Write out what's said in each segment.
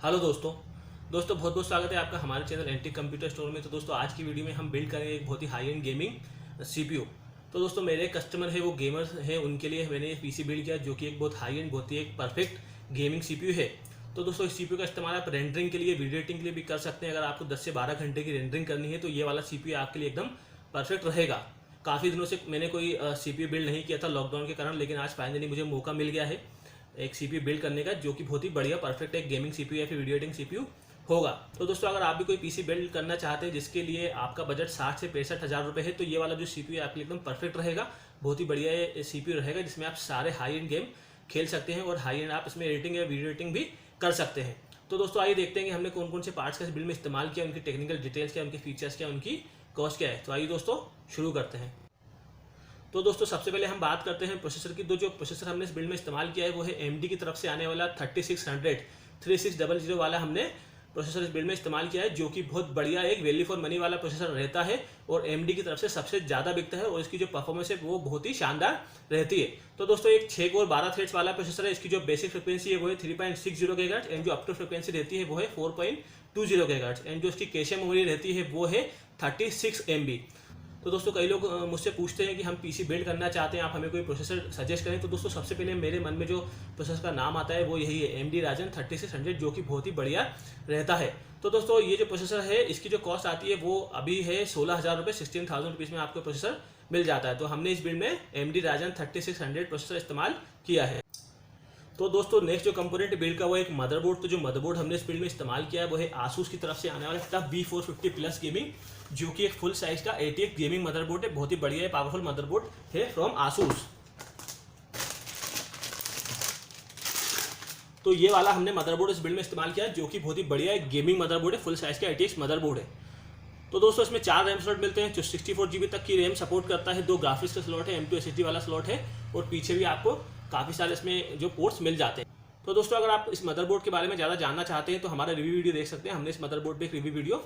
Hello दोस्तों बहुत बहुत स्वागत है आपका हमारे चैनल एंटी कंप्यूटर स्टोर में। तो दोस्तों आज की वीडियो में हम बिल्ड करेंगे एक बहुत ही हाई एंड गेमिंग सीपीयू। तो दोस्तों मेरे कस्टमर है वो गेमर्स हैं, उनके लिए मैंने ये पीसी बिल्ड किया जो कि एक बहुत हाई एंड बहुत ही एक परफेक्ट गेमिंग सीपीयू है। तो दोस्तों इस सीपीयू का इस्तेमाल आप रेंडरिंग के लिए, वीडियो एडिटिंग के लिए भी कर सकते हैं। अगर आपको 10 से 12 घंटे की रेंडरिंग करनी है तो ये वाला सीपीयू आपके लिए एकदम परफेक्ट रहेगा। काफ़ी दिनों से मैंने कोई सीपीयू बिल्ड नहीं किया था लॉकडाउन के कारण, लेकिन आज फाइनली मुझे मौका मिल गया है एक सीपीयू बिल्ड करने का जो कि बहुत ही बढ़िया परफेक्ट एक गेमिंग सीपीयू या फिर वीडियो एडिटिंग सीपीयू होगा। तो दोस्तों अगर आप भी कोई पीसी बिल्ड करना चाहते हैं जिसके लिए आपका बजट 60 से 65 हज़ार रुपये है तो ये वाला जो सीपीयू है आपके लिए एकदम परफेक्ट रहेगा। बहुत ही बढ़िया ये सीपीयू रहेगा जिसमें आप सारे हाई एंड गेम खेल सकते हैं और हाई एंड आप इसमें एडिटिंग या वीडियो एडिटिंग भी कर सकते हैं। तो दोस्तों आइए देखते हैं कि हमने कौन कौन से पार्ट्स का इस बिल्ड में इस्तेमाल किया, उनकी टेक्निकल डिटेल्स क्या, उनके फीचर्स क्या, उनकी कॉस्ट क्या है। तो आइए दोस्तों शुरू करते हैं। तो दोस्तों सबसे पहले हम बात करते हैं प्रोसेसर की। जो प्रोसेसर हमने इस बिल्ड में इस्तेमाल किया है वो है AMD की तरफ से आने वाला 3600 वाला हमने प्रोसेसर इस बिल्ड में इस्तेमाल किया है जो कि बहुत बढ़िया एक वैल्यू फॉर मनी वाला प्रोसेसर रहता है और AMD की तरफ से सबसे ज़्यादा बिकता है और इसकी जो परफॉर्मेंस है वो बहुत ही शानदार रहती है। तो दोस्तों एक 6 कोर 12 थ्रेड्स वाला प्रोसेसर है। इसकी जो बेसिक फ्रिक्वेंसी है वो है 3.60 GHz एंड जो अप टू फ्रिक्वेंसी रहती है वो है 4.20 GHz एंड जो इसकी कैशे मेमोरी रहती है वो है 36 MB। तो दोस्तों कई लोग मुझसे पूछते हैं कि हम पीसी बिल्ड करना चाहते हैं, आप हमें कोई प्रोसेसर सजेस्ट करें। तो दोस्तों सबसे पहले मेरे मन में जो प्रोसेसर का नाम आता है वो यही है AMD Ryzen 3600 जो कि बहुत ही बढ़िया रहता है। तो दोस्तों ये जो प्रोसेसर है इसकी जो कॉस्ट आती है वो अभी है 16,000 रुपये, 16,000 रुपीज़ में आपको प्रोसेसर मिल जाता है। तो हमने इस बिल्ड में AMD Ryzen 3600 प्रोसेसर इस्तेमाल किया है। तो दोस्तों नेक्स्ट जो कंपोनेंट बिल्ड का वो एक मदरबोर्ड। तो जो मदरबोर्ड हमने इस बिल्ड में इस्तेमाल किया है वो है आसूस की तरफ से आने वाला टफ B450 प्लस गेमिंग जो कि एक फुल साइज का 88 गेमिंग मदरबोर्ड है। बहुत ही बढ़िया है, पावरफुल मदरबोर्ड है फ्रॉम आसूस। तो ये वाला हमने मदरबोर्ड इस बिल्ड में इस्तेमाल किया है जो कि बहुत ही बढ़िया एक गेमिंग मदरबोर्ड है, फुल साइज का 88 मदरबोर्ड है। तो दोस्तों इसमें 4 रैम स्लॉट मिलते हैं जो 64 GB तक की रैम सपोर्ट करता है। 2 ग्राफिक्स का स्लॉट है, M2 SSD वाला स्लॉट है और पीछे भी आपको काफ़ी सारे इसमें जो पोर्ट्स मिल जाते हैं। तो दोस्तों अगर आप इस मदरबोर्ड के बारे में ज़्यादा जानना चाहते हैं तो हमारा रिव्यू वीडियो देख सकते हैं, हमने इस मदरबोर्ड पे एक रिव्यू वीडियो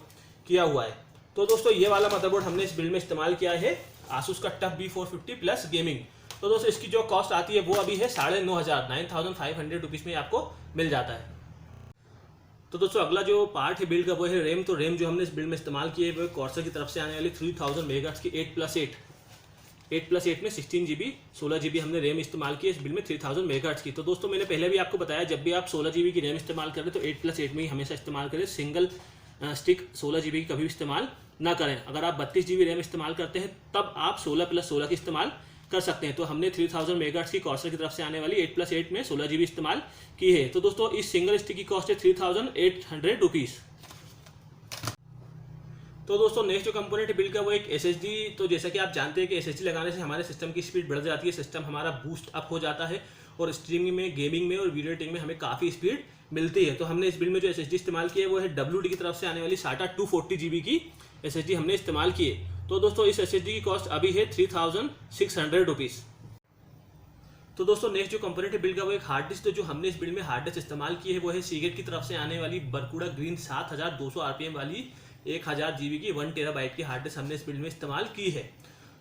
किया हुआ है। तो दोस्तों ये वाला मदरबोर्ड हमने इस बिल्ड में इस्तेमाल किया है आसूस का टफ B450 प्लस गेमिंग। तो दोस्तों इसकी जो कॉस्ट आती है वो अभी है 9,500 रुपीज़ में आपको मिल जाता है। तो दोस्तों अगला जो पार्ट है बिल्ड का वो है रैम। तो रैम जो हमने इस बिल्ड में इस्तेमाल की है वो कॉर्सर की तरफ से आने वाली 3000 मेगाहर्ट्ज की 8+8 में 16 GB 16 GB हमने रैम इस्तेमाल की है इस बिल्ड में 3000 मेगाहर्ट्ज की। तो दोस्तों मैंने पहले भी आपको बताया जब भी आप 16 GB की रैम इस्तेमाल करें तो 8+8 में ही हमेशा इस्तेमाल करें, सिंगल स्टिक 16 GB की कभी भी इस्तेमाल ना करें। अगर आप 32 GB रैम इस्तेमाल करते हैं तब आप 16+16 की इस्तेमाल कर सकते हैं। तो हमने 3000 मेगाहर्ट्ज की कॉर्सर की तरफ से आने वाली 8+8 में 16 GB इस्तेमाल की है। तो दोस्तों इस सिंगल स्टिक की कॉस्ट है 3,800 रुपीज़। तो दोस्तों नेक्स्ट जो कंपोनेंट है बिल्ड का वो एक SSD। तो जैसा कि आप जानते हैं कि SSD लगाने से हमारे सिस्टम की स्पीड बढ़ जाती है, सिस्टम हमारा बूस्ट अप हो जाता है और स्ट्रीमिंग में, गेमिंग में और वीडियो एडिटिंग में हमें काफ़ी स्पीड मिलती है। तो हमने इस बिल्ड में जो SSD इस्तेमाल की है वो है WD की तरफ से आने वाली SATA 240 GB की SSD हमने इस्तेमाल की है। तो दोस्तों इस SSD की कॉस्ट अभी है 3,600 रुपीज़। तो दोस्तों नेक्स्ट जो कंपोनेंट है बिल्ड का वो एक हार्ड डिस्क। तो जो हमने इस बिल्ड में हार्ड डिस्क इस्तेमाल की है वो है सीगेट की तरफ से आने वाली बरकुडा ग्रीन 7200 RPM वाली 1000 GB की 1 TB की हार्ड डिस्क हमने इस बिल्ड में इस्तेमाल की है।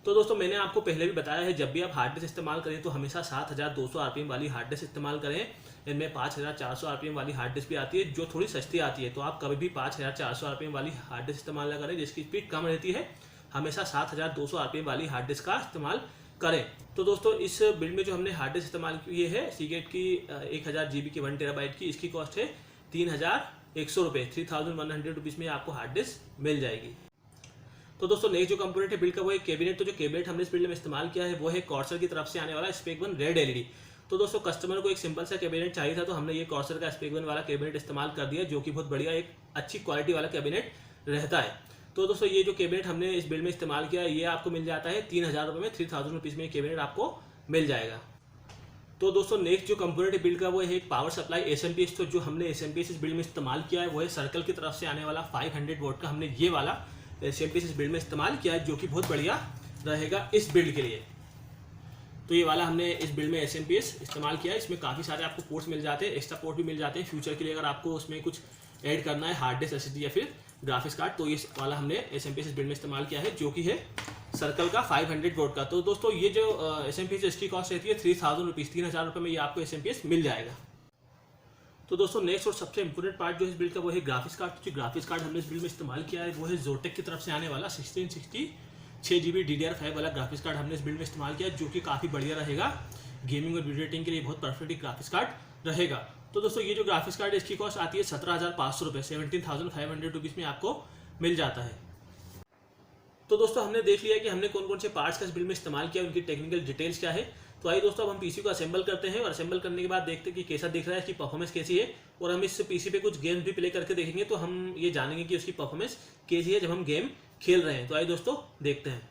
तो दोस्तों मैंने आपको पहले भी बताया है जब भी आप हार्ड डिस्क इस्तेमाल करें तो हमेशा 7200 RPM वाली हार्ड डिस्क इस्तेमाल करें। इनमें 5400 RPM वाली हार्ड डिस्क भी आती है जो थोड़ी सस्ती आती है। तो आप कभी भी 5400 RPM वाली हार्ड डिस्क इस्तेमाल ना करें जिसकी स्पीड कम रहती है, हमेशा 7200 RPM वाली हार्ड डिस्क का इस्तेमाल करें। तो दोस्तों इस बिल्ड में जो हमने हार्ड डिस्क इस्तेमाल की है सीगेट की 1000 GB की 1 TB की, इसकी कॉस्ट है 3,100 रुपये, 3,100 रुपीज़ में आपको हार्ड डिस्क मिल जाएगी। तो दोस्तों नेक्स्ट जो कंपोनेंट है बिल्ड का वो एक कैबिनेट। तो जो कैबिनेट हमने इस बिल्ड में इस्तेमाल किया है वो है कॉर्सर की तरफ से आने वाला स्पेक 1 रेड LED। तो दोस्तों कस्टमर को एक सिंपल सा कैबिनेट चाहिए था तो हमने ये कॉर्सर का स्पेक 1 वाला कैबिनेट इस्तेमाल कर दिया जो कि बहुत बढ़िया एक अच्छी क्वालिटी वाला कैबिनेट रहता है। तो दोस्तों ये जो कैबिनेट हमने इस बिल्ड में इस्तेमाल किया ये आपको मिल जाता है 3,000 रुपये में, 3,000 रुपीज़ में कैबिनेट आपको मिल जाएगा। तो दोस्तों नेक्स्ट जो कंपोनेंट बिल्ड का वो है एक पावर सप्लाई SMPS। तो जो हमने SMPS इस बिल्ड में इस्तेमाल किया है वो है सर्कल की तरफ से आने वाला 500 वोट का हमने ये वाला SMPS इस बिल्ड में इस्तेमाल किया है जो कि बहुत बढ़िया रहेगा इस बिल्ड के लिए। तो ये वाला हमने इस बिल्ड में SMPS इस्तेमाल किया है। इसमें काफ़ी सारे आपको पोर्ट्स मिल जाते हैं, एक्स्ट्रा पोर्ट भी मिल जाते हैं फ्यूचर के लिए अगर आपको उसमें कुछ ऐड करना है, हार्ड डिस्क SSD या फिर ग्राफिक्स कार्ड। तो इस वाला हमने SMPS इस बिल्ड में इस्तेमाल किया है जो कि है सर्कल का 500 वोट का। तो दोस्तों ये जो SMPS इसकी कॉस्ट रहती है 3,000 रुपीज़, 3,000 रुपये में ये आपको SMPS मिल जाएगा। तो दोस्तों नेक्स्ट और सबसे इंपॉर्टेंट पार्ट जो है इस बिल्ड का वो है ग्राफिक्स कार्ड। जो ग्राफिक्स कार्ड हमने इस बिल्ड में इस्तेमाल किया है वो है जोटेक की तरफ से आने वाला 1660 6GB DDR5 वाला ग्राफिक्स कार्ड हमने इस बिल्ड में इस्तेमाल किया, जो कि काफ़ी बढ़िया रहेगा गेमिंग और वीडियो एडिटिंग के लिए, बहुत परफेक्ट ग्राफिक्स कार्ड रहेगा। तो दोस्तों ये जो ग्राफिक्स कार्ड है इसकी कॉस्ट आती है 17,500 रुपये, 17,500 रुपीज़ में आपको मिल जाता है। तो दोस्तों हमने देख लिया कि हमने कौन कौन से पार्ट्स का इस बिल्ड में इस्तेमाल किया, उनकी टेक्निकल डिटेल्स क्या है। तो आइए दोस्तों अब हम पीसी को असेंबल करते हैं और असेंबल करने के बाद देखते हैं कि कैसा दिख रहा है, इसकी परफॉर्मेंस कैसी है, और हम इस पीसी पे कुछ गेम्स भी प्ले करके देखेंगे तो हम ये जानेंगे कि उसकी परफॉर्मेंस कैसी है जब हम गेम खेल रहे हैं। तो आइए दोस्तों देखते हैं।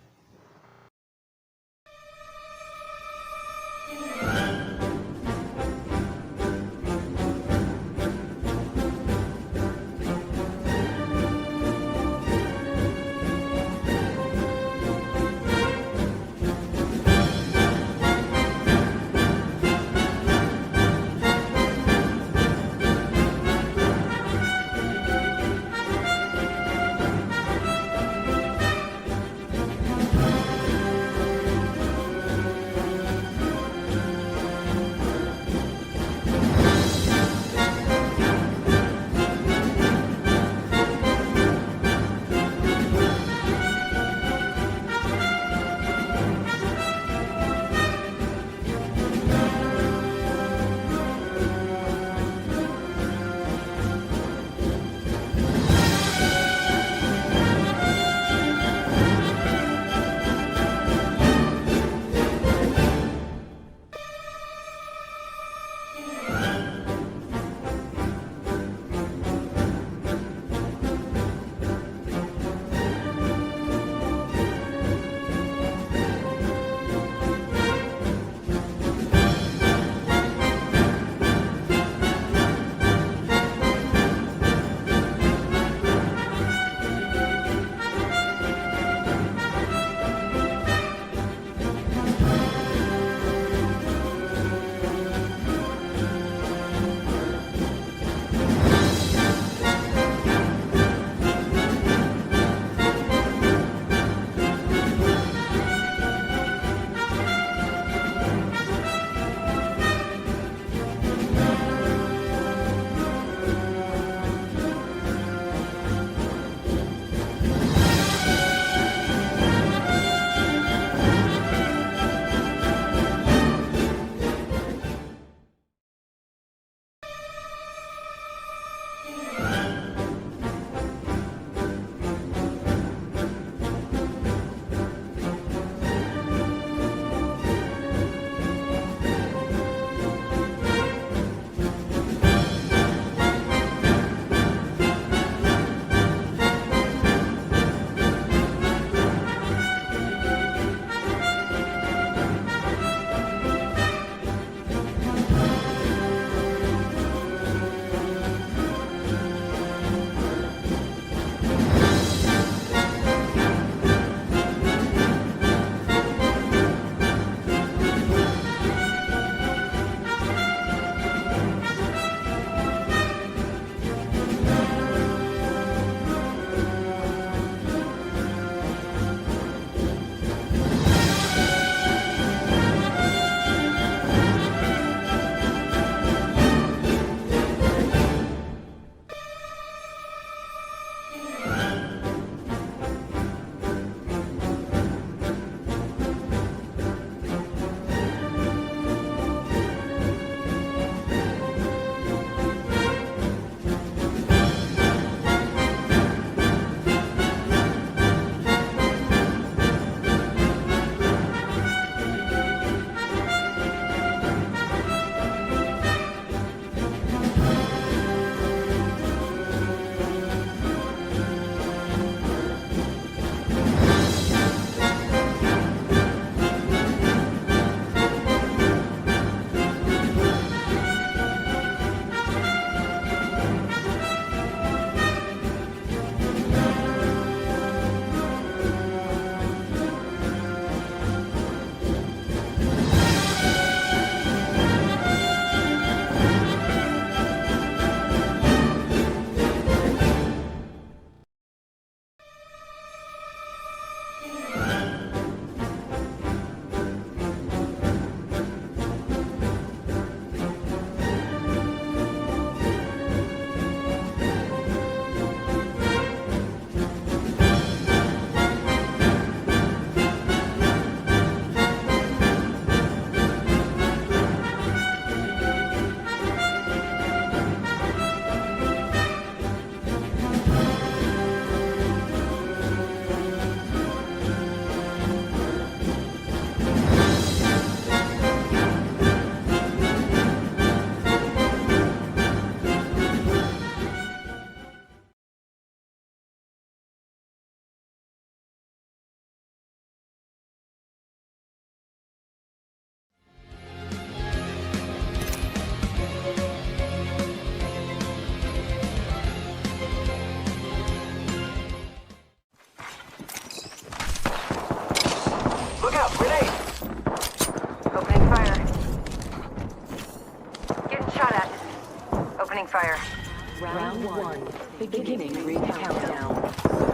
fire. Round 1. Beginning ring countdown.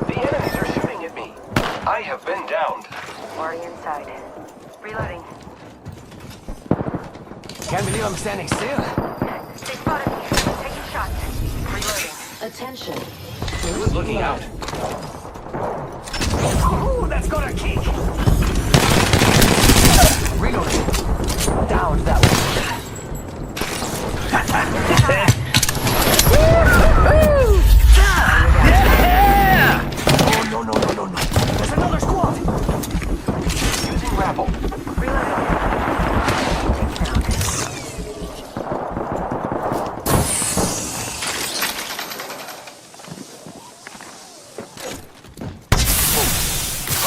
The enemies are shooting at me. I have been downed. Already inside. Reloading. Can't believe I'm standing still. They spotted me. Taking shots. Reloading. Attention. Looking out. Ooh, that's got a kick. Reloading. Down that one. Yeah! Oh, no. There's another squad. Using grapple. Reloading.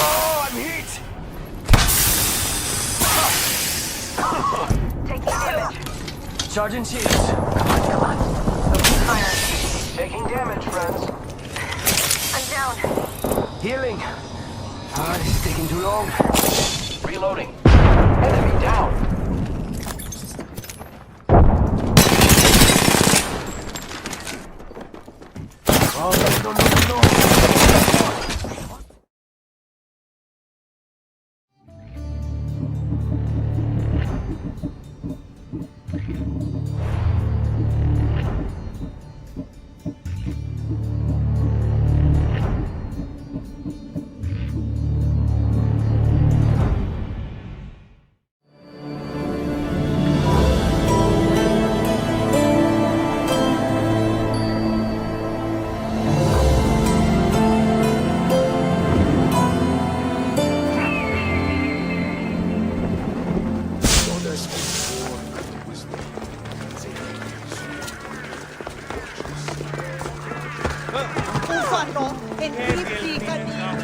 Oh, I'm hit. Taking damage. Charging shields. Come on. Opening fire. Taking damage, friends. I'm down. Healing. Ah, this is taking too long. Reloading. Enemy down. Oh, no. Ufano, encripti canini.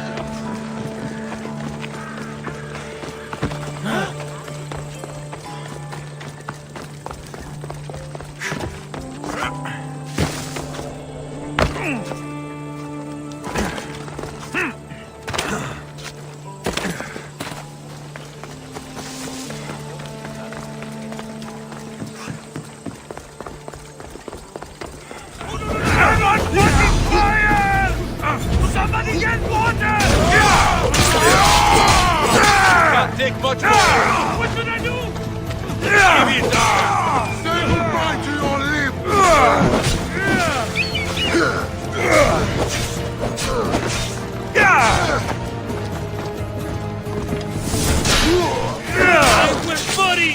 Somebody get water! Can't take much more. What should I do? Give it up! Say goodbye to your I will bury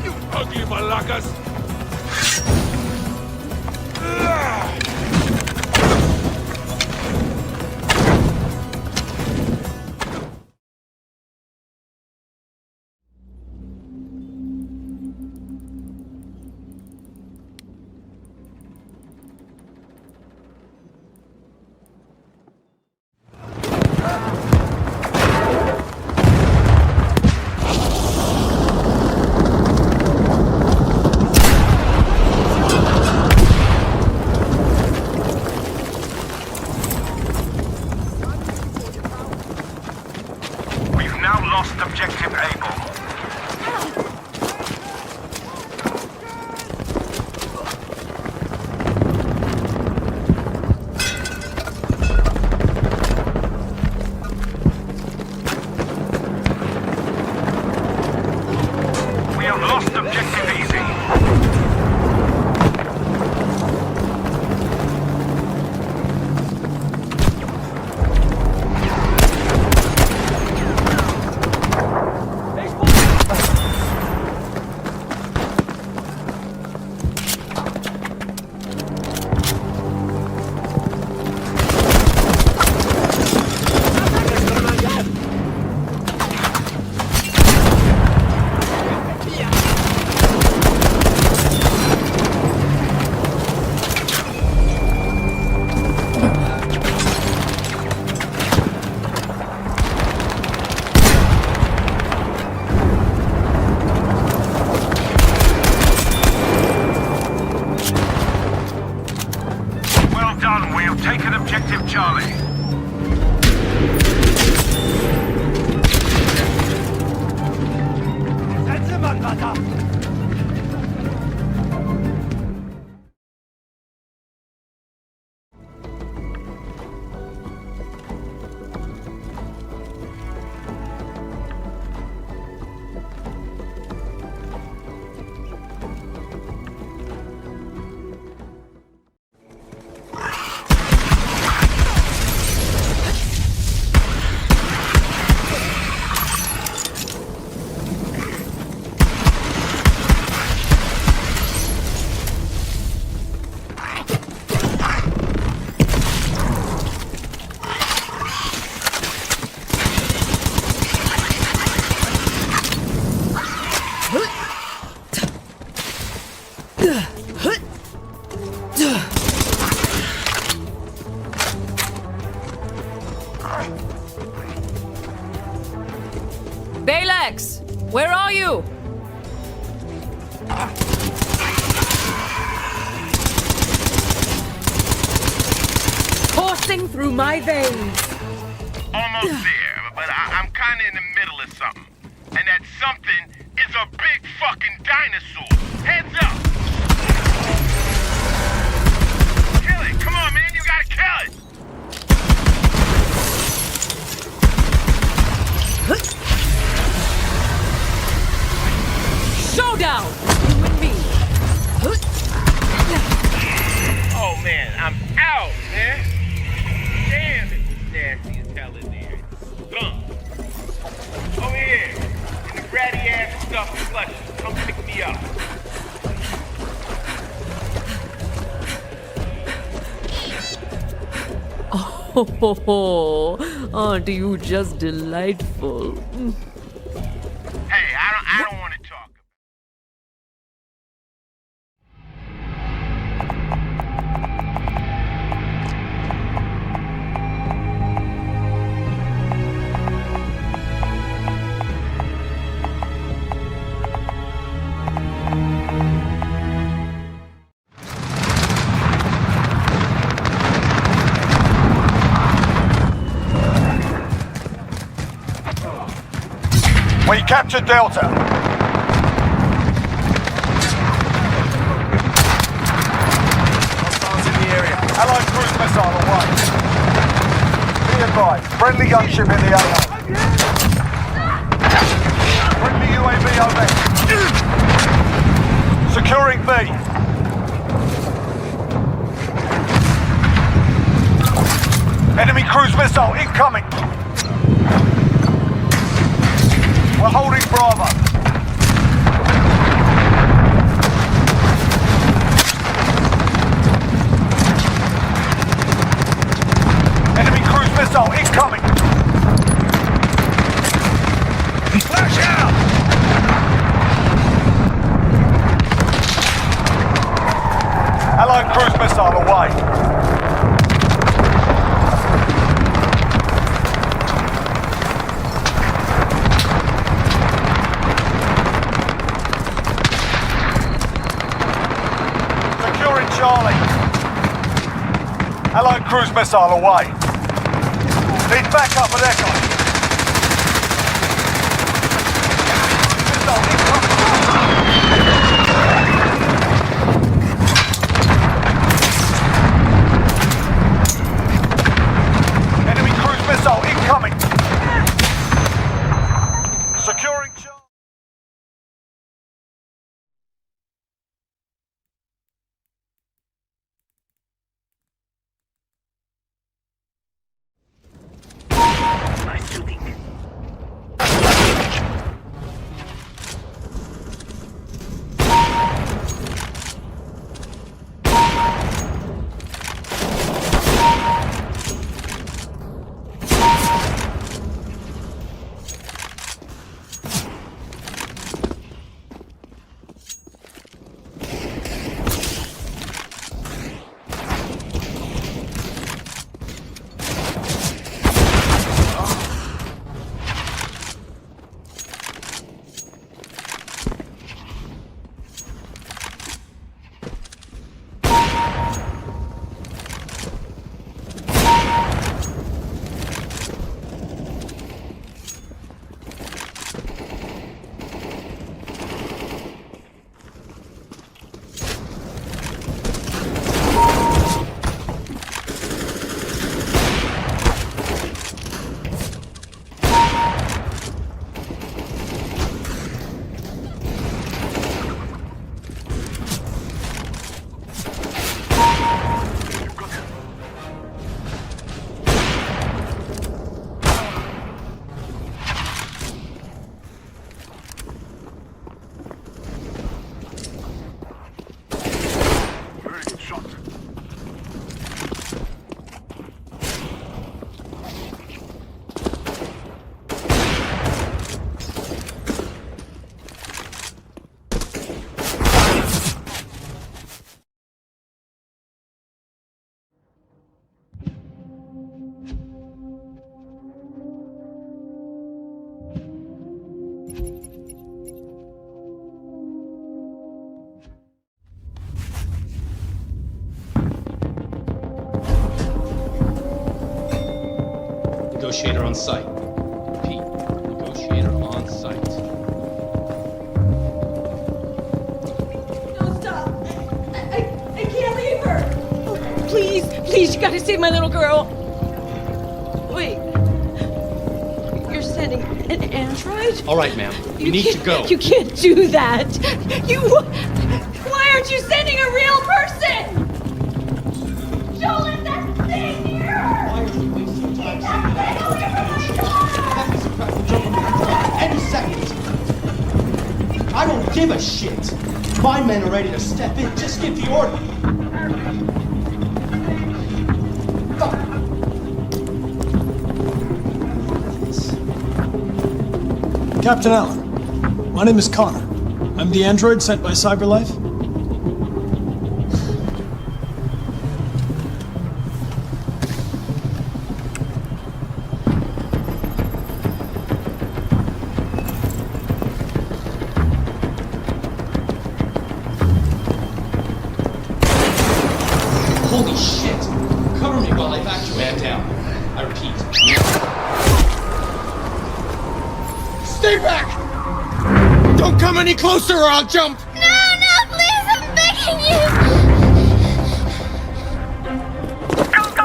you ugly malakas! taken objective Charlie. Balex, where are you? Coursing through my veins. Almost there, but I'm kind of in the middle of something. And that something is a big fucking dinosaur. Heads up! Kill it! Come on, man, you gotta kill it! Showdown, you and me. Oh, man, I'm out, man. Damn, it was nasty as hell in there. Gunk. Over here. In the ratty ass stuff and slushy. Come pick me up. Oh, aren't you just delightful? Hey, I don't want to talk. We captured Delta. Hostiles in the area. Allied cruise missile away. Be advised, friendly gunship in the AO. Friendly UAV over. Securing B. Enemy cruise missile incoming. We're holding Bravo. Enemy cruise missile incoming. Flash out! Allied cruise missile away. Charlie. Allied cruise missile away. Need backup at Echo. Enemy cruise missile incoming. Securing Charlie. Negotiator on site. Repeat, negotiator on site. No, stop. I can't leave her. Oh, please, you gotta save my little girl. Wait. You're sending an android? All right, ma'am. You need to go. You can't do that. Why aren't you sending a real person? Joel, that thing here! Why are you wasting time sending that any second? I don't give a shit. My men are ready to step in. Just give the order. Captain Allen, my name is Connor. I'm the android sent by CyberLife. Holy shit! Cover me while I evacuate. Man down. I repeat. Stay back! Don't come any closer or I'll jump! No, please, I'm begging you! Go!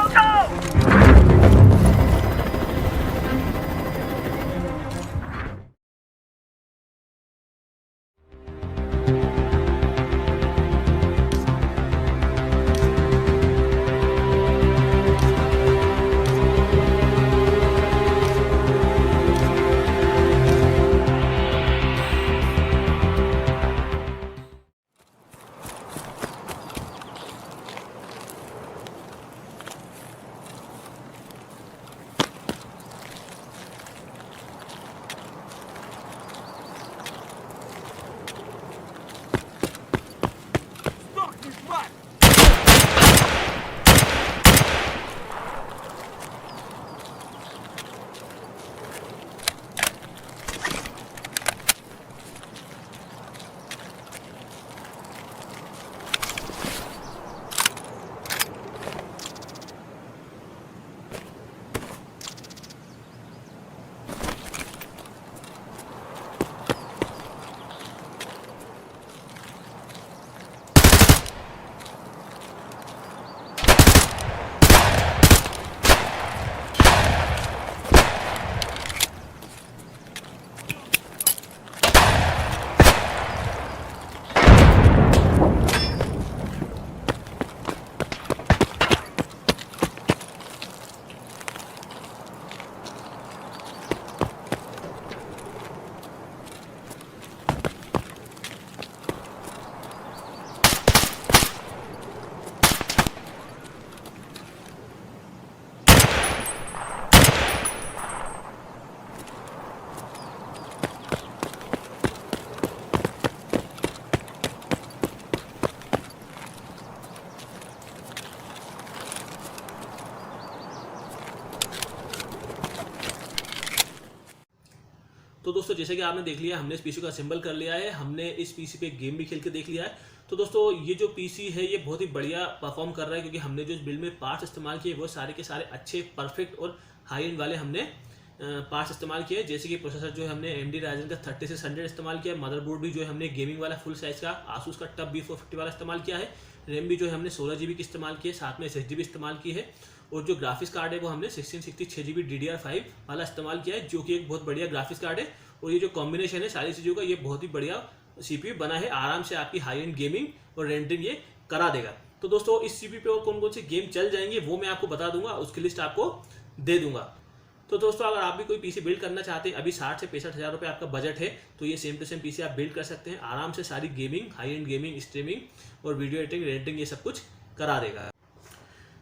तो दोस्तों जैसे कि आपने देख लिया, हमने इस PC को असेंबल कर लिया है, हमने इस पीसी पे गेम भी खेल के देख लिया है। तो दोस्तों ये जो पीसी है ये बहुत ही बढ़िया परफॉर्म कर रहा है, क्योंकि हमने जो इस बिल्ड में पार्ट्स इस्तेमाल किए वो सारे के सारे अच्छे, परफेक्ट और हाई एंड वाले हमने पार्ट्स इस्तेमाल किए। जैसे कि प्रोसेसर जो है हमने AMD Ryzen का 3600 इस्तेमाल किया है, मदरबोर्ड भी जो है हमने गेमिंग वाला फुल साइज का आसूस का टब B450 वाला इस्तेमाल किया है, रैम भी जो है हमने 16 GB की इस्तेमाल की है, साथ में SSD भी इस्तेमाल की है, और जो ग्राफिक्स कार्ड है वो हमने 1660 6 GB DDR5 वाला इस्तेमाल किया है, जो कि एक बहुत बढ़िया ग्राफिक्स कार्ड है। और ये जो कॉम्बिनेशन है सारी चीज़ों का, ये बहुत ही बढ़िया CPU बना है, आराम से आपकी हाई एंड गेमिंग और रेंडरिंग ये करा देगा। तो दोस्तों इस CPU पे और कौन कौन से गेम चल जाएंगे वो मैं आपको बता दूंगा, उसकी लिस्ट आपको दे दूंगा। तो दोस्तों अगर आप भी कोई पीसी बिल्ड करना चाहते हैं, अभी 60 से 65 हज़ार रुपये आपका बजट है, तो ये सेम टू सेम पीसी आप बिल्ड कर सकते हैं, आराम से सारी gaming, high and gaming, streaming और वीडियो एडिटिंग, रेंडरिंग ये सब कुछ करा देगा।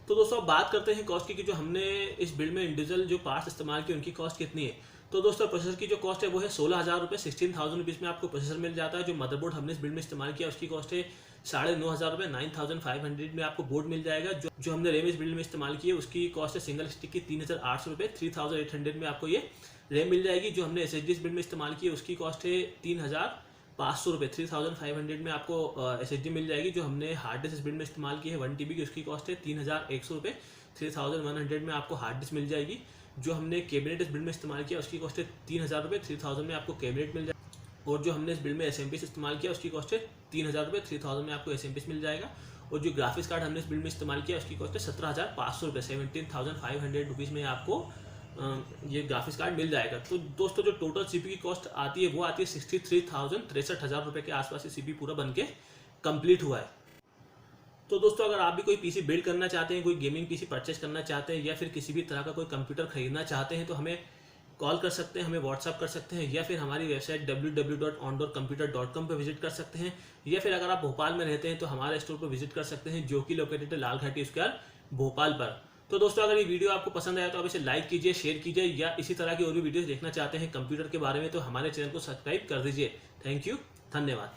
तो दोस्तों अब बात करते हैं कॉस्ट की कि जो हमने इस बिल्ड में इंडिविजुअल जो पार्ट्स इस्तेमाल किए उनकी कॉस्ट कितनी है। तो दोस्तों प्रोसेसर की जो कॉस्ट है वो है 16,000 रुपये, 16,000 रुपीज़ में आपको प्रोसेसर मिल जाता है। जो मदरबोर्ड हमने इस बिल्ड में इस्तेमाल किया उसकी कॉस्ट है 9,500 रुपये, 9,500 में आपको बोर्ड मिल जाएगा। जो हमने रैम इस बिल्ड में इस्तेमाल की है उसकी कॉस्ट है सिंगल स्टिक की 3,800 रुपये, 3,800 में आपको ये रैम मिल जाएगी। जो हमने SSD इस बिल्ड में इस्तेमाल की है उसकी कॉस्ट है 3,500 रुपये, 3,500 में आपको SSD मिल जाएगी। जो हमने हार्ड डिस्क इस बिल्ड में इस्तेमाल की है 1 TB की, उसकी कॉस्ट है 3,100 रुपये, 3,100 में आपको हार्ड डिस्क मिल जाएगी। जो हमने कैबिनेट इस बिल्ड में इस्तेमाल किया उसकी कॉस्ट है 3000 रुपये। 3000 में आपको कैबिनेट मिल जाएगा। और जो हमने इस बिल्ड में SMP इस्तेमाल किया उसकी कॉस्ट है 3000 रुपये। 3000 में आपको SMP मिल जाएगा। और जो ग्राफिक्स कार्ड हमने इस बिल्ड में इस्तेमाल किया उसकी कॉस्ट है 17500 रुपये। 17,500 रुपीज़ में आपको ये ग्राफिक्स कार्ड मिल जाएगा। तो दोस्तों जो टोटल CPU की कॉस्ट आती है वो आती है 63,000 रुपये के आसपास ये CPU पूरा बन के कम्प्लीट हुआ है। तो दोस्तों अगर आप भी कोई PC बिल्ड करना चाहते हैं, कोई गेमिंग PC परचेज करना चाहते हैं या फिर किसी भी तरह का कोई कंप्यूटर खरीदना चाहते हैं तो हमें कॉल कर सकते हैं, हमें व्हाट्सअप कर सकते हैं या फिर हमारी वेबसाइट www.ondoorcomputer.com पर विजिट कर सकते हैं या फिर अगर आप भोपाल में रहते हैं तो हमारे स्टोर पर विजिट कर सकते हैं जो कि लोकेटेड है लाल घाटी स्क्वायर भोपाल पर। तो दोस्तों अगर ये वीडियो आपको पसंद आया तो आप इसे लाइक कीजिए, शेयर कीजिए या इसी तरह की और भी वीडियोस देखना चाहते हैं कंप्यूटर के बारे में तो हमारे चैनल को सब्सक्राइब कर दीजिए। थैंक यू, धन्यवाद।